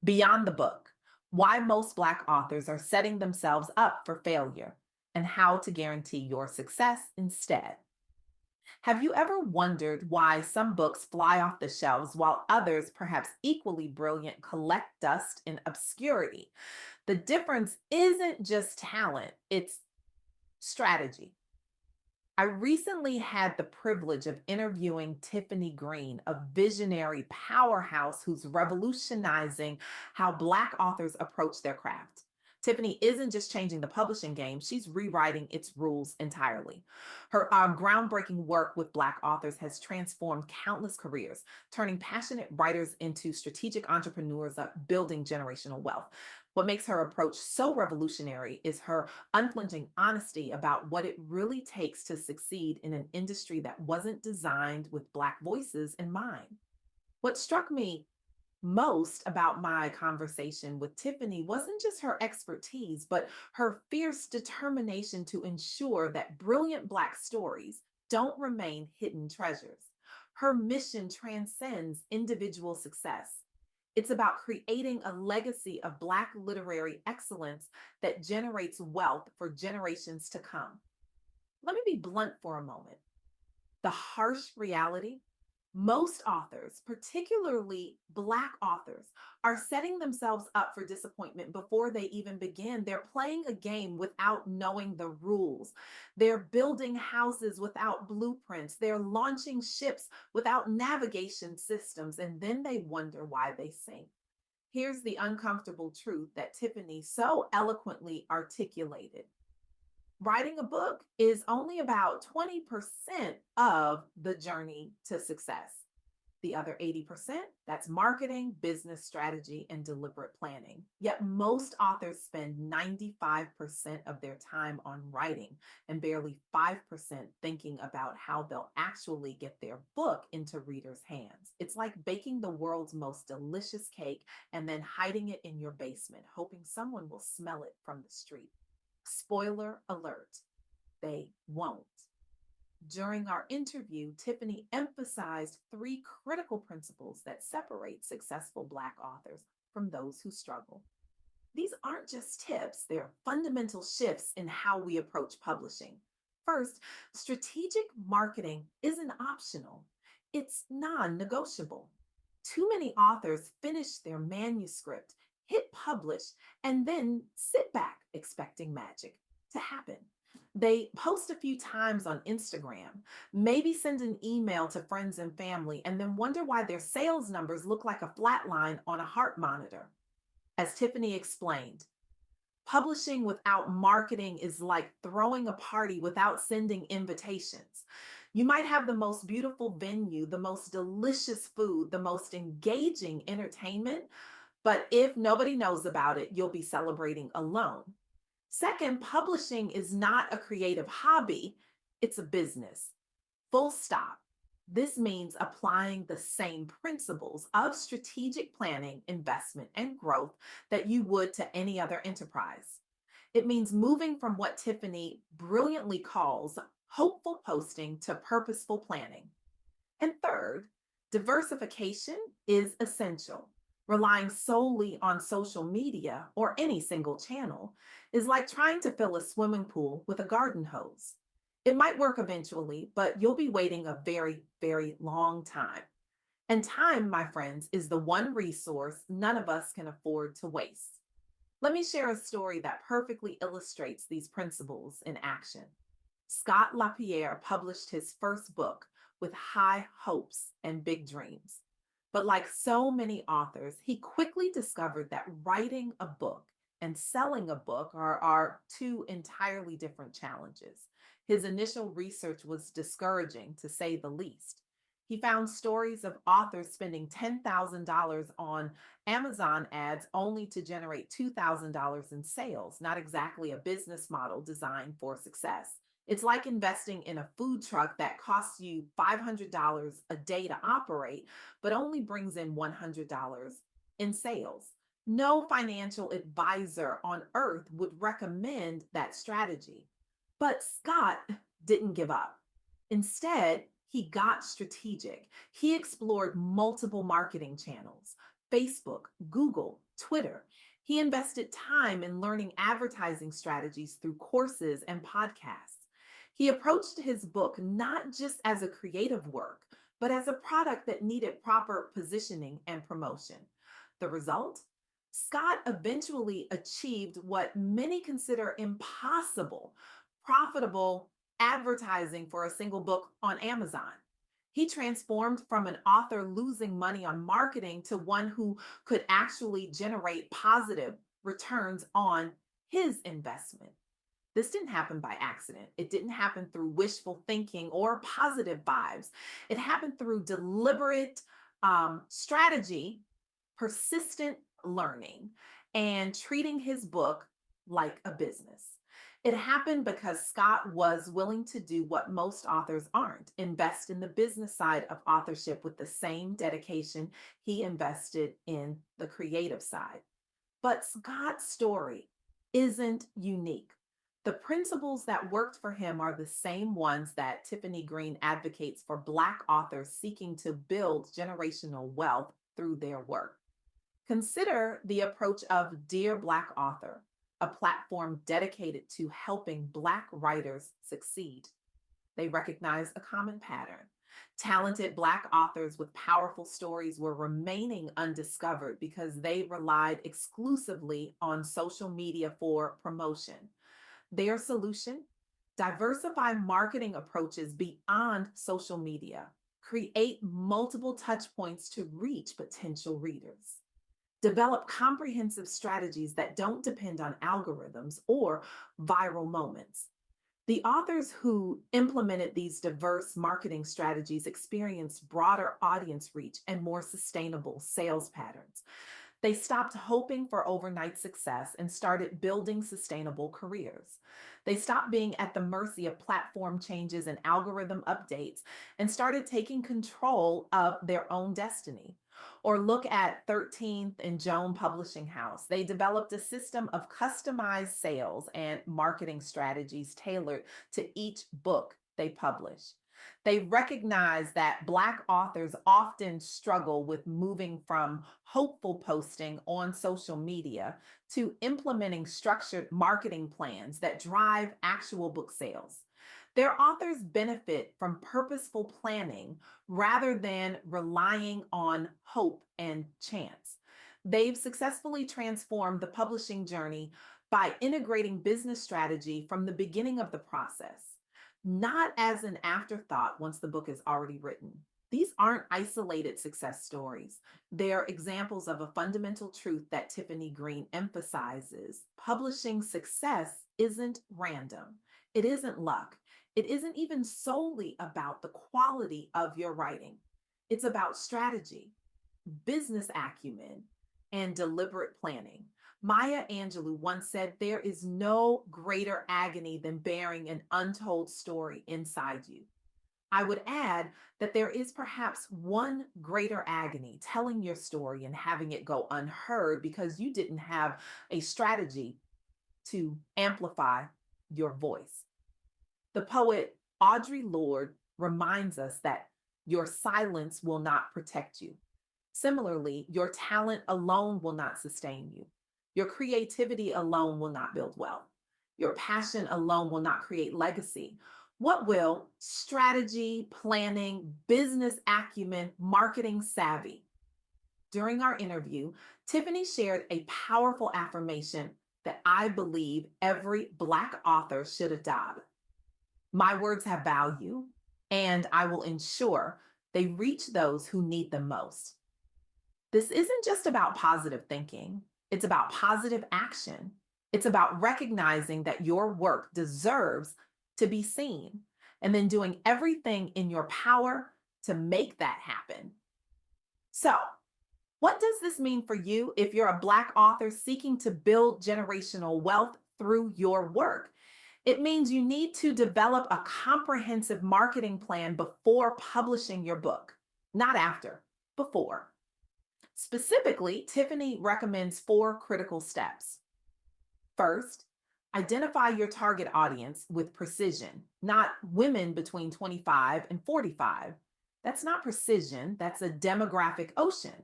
Beyond the book, why most Black authors are setting themselves up for failure and how to guarantee your success instead. Have you ever wondered why some books fly off the shelves while others, perhaps equally brilliant, collect dust in obscurity? The difference isn't just talent, it's strategy. I recently had the privilege of interviewing Tiffany Green, a visionary powerhouse who's revolutionizing how Black authors approach their craft. Tiffany isn't just changing the publishing game, she's rewriting its rules entirely. Her groundbreaking work with Black authors has transformed countless careers, turning passionate writers into strategic entrepreneurs, building generational wealth. What makes her approach so revolutionary is her unflinching honesty about what it really takes to succeed in an industry that wasn't designed with Black voices in mind. What struck me most about my conversation with Tiffany wasn't just her expertise, but her fierce determination to ensure that brilliant Black stories don't remain hidden treasures. Her mission transcends individual success. It's about creating a legacy of Black literary excellence that generates wealth for generations to come. Let me be blunt for a moment. The harsh reality: most authors, particularly Black authors, are setting themselves up for disappointment before they even begin. They're playing a game without knowing the rules. They're building houses without blueprints. They're launching ships without navigation systems, and then they wonder why they sink. Here's the uncomfortable truth that Tiffany so eloquently articulated: writing a book is only about 20% of the journey to success. The other 80%, that's marketing, business strategy, and deliberate planning. Yet most authors spend 95% of their time on writing and barely 5% thinking about how they'll actually get their book into readers' hands. It's like baking the world's most delicious cake and then hiding it in your basement, hoping someone will smell it from the street. Spoiler alert, they won't. During our interview, Tiffany emphasized three critical principles that separate successful Black authors from those who struggle. These aren't just tips, they're fundamental shifts in how we approach publishing. First, strategic marketing isn't optional, it's non negotiable. Too many authors finish their manuscript, hit publish, and then sit back expecting magic to happen. They post a few times on Instagram, maybe send an email to friends and family, and then wonder why their sales numbers look like a flat line on a heart monitor. As Tiffany explained, publishing without marketing is like throwing a party without sending invitations. You might have the most beautiful venue, the most delicious food, the most engaging entertainment, but if nobody knows about it, you'll be celebrating alone. Second, publishing is not a creative hobby, it's a business. Full stop. This means applying the same principles of strategic planning, investment, and growth that you would to any other enterprise. It means moving from what Tiffany brilliantly calls hopeful posting to purposeful planning. And third, diversification is essential. Relying solely on social media or any single channel is like trying to fill a swimming pool with a garden hose. It might work eventually, but you'll be waiting a very, very long time. And time, my friends, is the one resource none of us can afford to waste. Let me share a story that perfectly illustrates these principles in action. Scott LaPierre published his first book with high hopes and big dreams. But like so many authors, he quickly discovered that writing a book and selling a book are two entirely different challenges. His initial research was discouraging, to say the least. He found stories of authors spending $10,000 on Amazon ads only to generate $2,000 in sales, not exactly a business model designed for success. It's like investing in a food truck that costs you $500 a day to operate, but only brings in $100 in sales. No financial advisor on earth would recommend that strategy. But Scott didn't give up. Instead, he got strategic. He explored multiple marketing channels: Facebook, Google, Twitter. He invested time in learning advertising strategies through courses and podcasts. He approached his book not just as a creative work, but as a product that needed proper positioning and promotion. The result? Scott eventually achieved what many consider impossible profitable advertising for a single book on Amazon. He transformed from an author losing money on marketing to one who could actually generate positive returns on his investment. This didn't happen by accident. It didn't happen through wishful thinking or positive vibes. It happened through deliberate strategy, persistent learning, and treating his book like a business. It happened because Scott was willing to do what most authors aren't, invest in the business side of authorship with the same dedication he invested in the creative side. But Scott's story isn't unique. The principles that worked for him are the same ones that Tiffany Green advocates for Black authors seeking to build generational wealth through their work. Consider the approach of Dear Black Author, a platform dedicated to helping Black writers succeed. They recognize a common pattern. Talented Black authors with powerful stories were remaining undiscovered because they relied exclusively on social media for promotion. Their solution? Diversify marketing approaches beyond social media. Create multiple touch points to reach potential readers. Develop comprehensive strategies that don't depend on algorithms or viral moments. The authors who implemented these diverse marketing strategies experienced broader audience reach and more sustainable sales patterns. They stopped hoping for overnight success and started building sustainable careers. They stopped being at the mercy of platform changes and algorithm updates and started taking control of their own destiny. Or look at 13th and Joan Publishing House. They developed a system of customized sales and marketing strategies tailored to each book they publish. They recognize that Black authors often struggle with moving from hopeful posting on social media to implementing structured marketing plans that drive actual book sales. Their authors benefit from purposeful planning rather than relying on hope and chance. They've successfully transformed the publishing journey by integrating business strategy from the beginning of the process, not as an afterthought once the book is already written. These aren't isolated success stories. They're examples of a fundamental truth that Tiffany Green emphasizes. Publishing success isn't random, it isn't luck. It isn't even solely about the quality of your writing. It's about strategy, business acumen, and deliberate planning. Maya Angelou once said, "There is no greater agony than bearing an untold story inside you." I would add that there is perhaps one greater agony telling your story and having it go unheard because you didn't have a strategy to amplify your voice. The poet Audre Lorde reminds us that your silence will not protect you. Similarly, your talent alone will not sustain you. Your creativity alone will not build wealth. Your passion alone will not create legacy. What will? Strategy, planning, business acumen, marketing savvy. During our interview, Tiffany shared a powerful affirmation that I believe every Black author should adopt. My words have value, and I will ensure they reach those who need them most. This isn't just about positive thinking, it's about positive action. It's about recognizing that your work deserves to be seen and then doing everything in your power to make that happen. So, what does this mean for you if you're a Black author seeking to build generational wealth through your work? It means you need to develop a comprehensive marketing plan before publishing your book, not after, before. Specifically, Tiffany recommends four critical steps. First, identify your target audience with precision, not women between 25 and 45. That's not precision, that's a demographic ocean.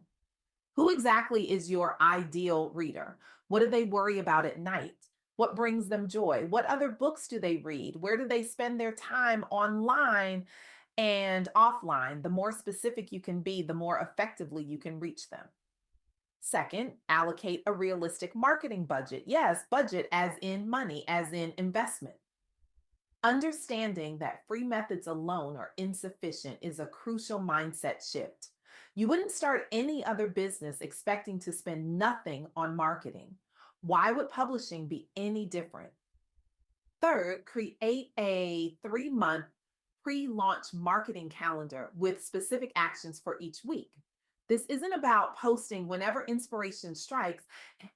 Who exactly is your ideal reader? What do they worry about at night? What brings them joy? What other books do they read? Where do they spend their time online and offline? The more specific you can be, the more effectively you can reach them. Second, allocate a realistic marketing budget. Yes, budget as in money, as in investment. Understanding that free methods alone are insufficient is a crucial mindset shift. You wouldn't start any other business expecting to spend nothing on marketing. Why would publishing be any different? Third, create a 3 month pre launch marketing calendar with specific actions for each week. This isn't about posting whenever inspiration strikes,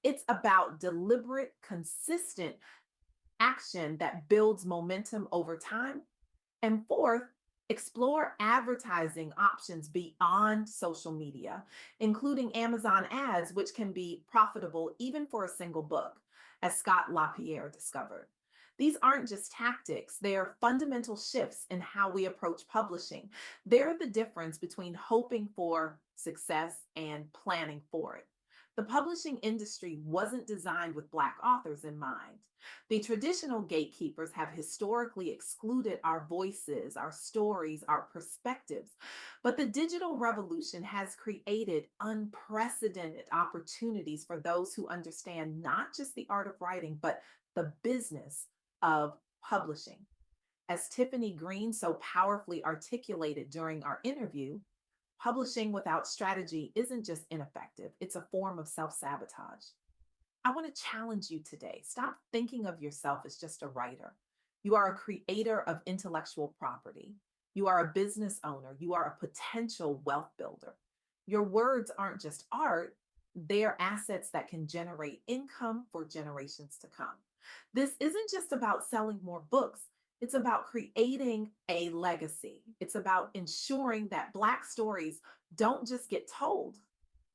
it's about deliberate, consistent action that builds momentum over time. And fourth, explore advertising options beyond social media, including Amazon ads, which can be profitable even for a single book, as Scott LaPierre discovered. These aren't just tactics, they are fundamental shifts in how we approach publishing. They're the difference between hoping for success and planning for it. The publishing industry wasn't designed with Black authors in mind. The traditional gatekeepers have historically excluded our voices, our stories, our perspectives. But the digital revolution has created unprecedented opportunities for those who understand not just the art of writing, but the business of publishing. As Tiffany Green so powerfully articulated during our interview, publishing without strategy isn't just ineffective, it's a form of self sabotage. I want to challenge you today. Stop thinking of yourself as just a writer. You are a creator of intellectual property. You are a business owner. You are a potential wealth builder. Your words aren't just art, they are assets that can generate income for generations to come. This isn't just about selling more books, it's about creating a legacy. It's about ensuring that Black stories don't just get told,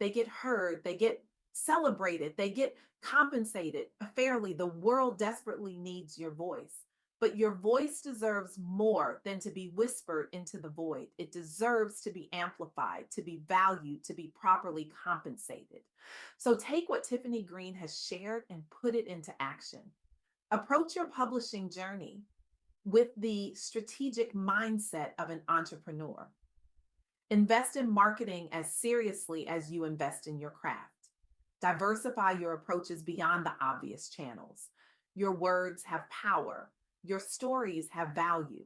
they get heard, they get celebrated, they get compensated fairly. The world desperately needs your voice. But your voice deserves more than to be whispered into the void. It deserves to be amplified, to be valued, to be properly compensated. So take what Tiffany Green has shared and put it into action. Approach your publishing journey with the strategic mindset of an entrepreneur. Invest in marketing as seriously as you invest in your craft. Diversify your approaches beyond the obvious channels. Your words have power, your stories have value.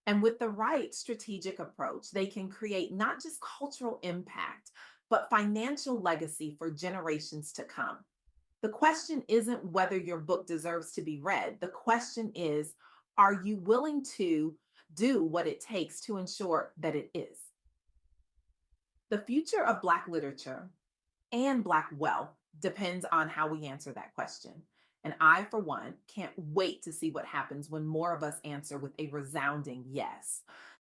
And with the right strategic approach, they can create not just cultural impact, but financial legacy for generations to come. The question isn't whether your book deserves to be read. The question is, are you willing to do what it takes to ensure that it is? The future of Black literature and Black wealth depends on how we answer that question. And I, for one, can't wait to see what happens when more of us answer with a resounding yes.